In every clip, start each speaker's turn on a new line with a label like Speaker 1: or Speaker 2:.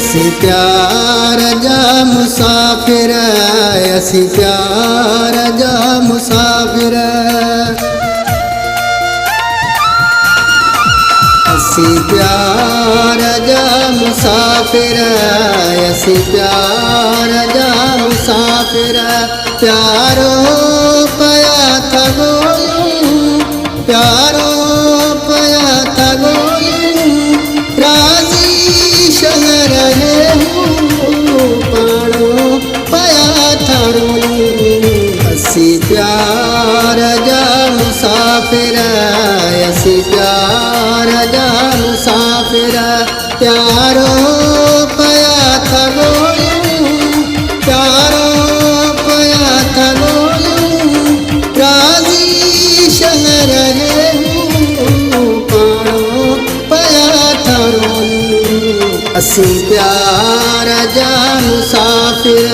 Speaker 1: असी प्यार जा मुसाफिर, असी प्यार जा मुसाफिर, असी प्यार जा मुसाफिर, असी प्यार जा मुसाफिर। प्यारो पया था गोयूं, प्यारो पया था गोयूं, राजी शहर है पाणो पया था रोयूं। असी प्यार जा मुसाफिर, असी प्यार जा मुसाफिर। प्यारो पया था गोयूं, प्यारो पया था गोयूं, राजी शहर है पाणो पया था रोयूं। असी प्यार जा मुसाफिर।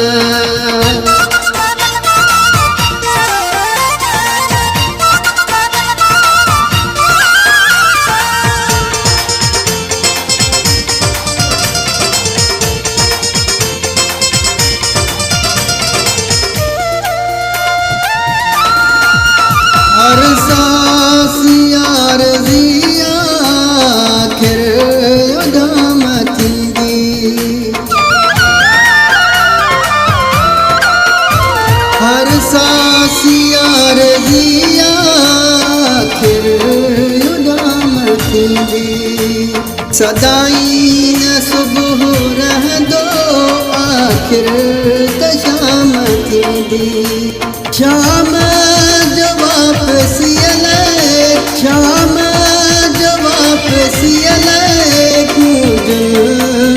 Speaker 1: हर सांस यार जिया आखिर उदाम थींदी, हर सांस यार जिया आखिर उदाम थींदी। सदाई न सुबह रहंदो आखिर त शाम थींदी। शाम जो वापसी अले, शाम जो वापसी अले, गूंज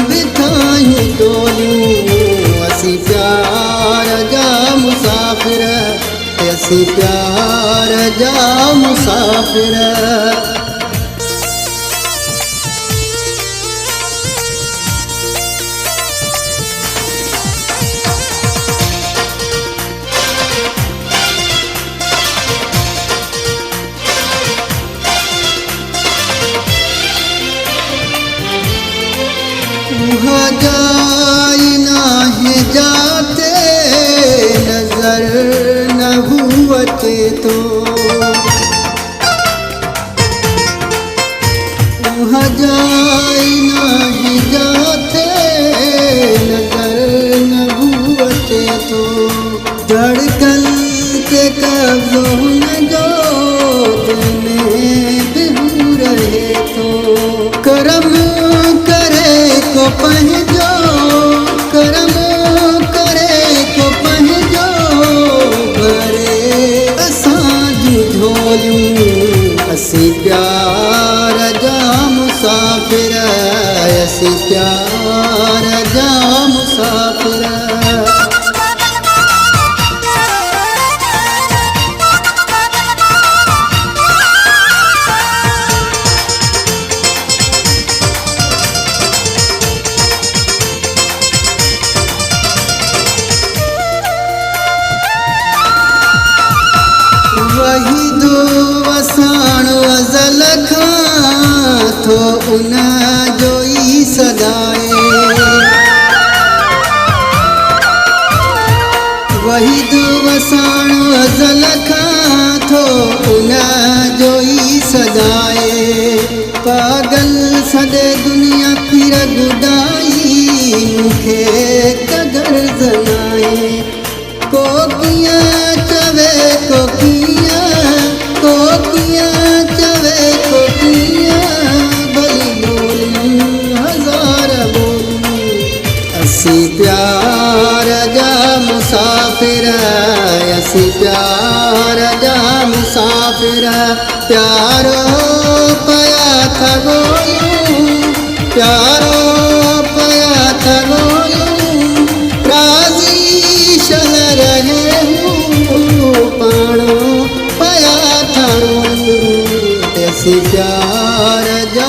Speaker 1: बिठायूं डोलियूं। असी प्यार जा मुसाफिर, असी प्यार जा मुसाफिर। वहाँ जाई नाहे जाते नजर न हुवते तो, वहाँ जाई नाहे जाते नजर न हुवते तो। धड़कन के कब्जों में जो दिल बिहू रहे तो। करम को पहजो, करम करे को पहजो, भरे असांजूं झोलियूं। असी प्यार जा मुसाफिर, असी प्यार जा मुसाफिर। वही दो वसाण अज़ल खां थो उन जो ई सदाए। वही दो वसाण अज़ल खां थो उन जो ई सदाए। पागल सॼे दुनिया फिर गुॾाई मूंखे कदर ज़नाए। को कीअं चवे को कीअं, को कीअं चवे को कीअं, भली बोलियूं हज़ार बोलियूं। असी प्यार जा मुसाफिर, असी प्यार जा मुसाफिर। प्यारो पया था गोयूं, प्यारो पया था गोयूं, राज़ी शहर है पाणो पया था रोयूं। असी प्यार जा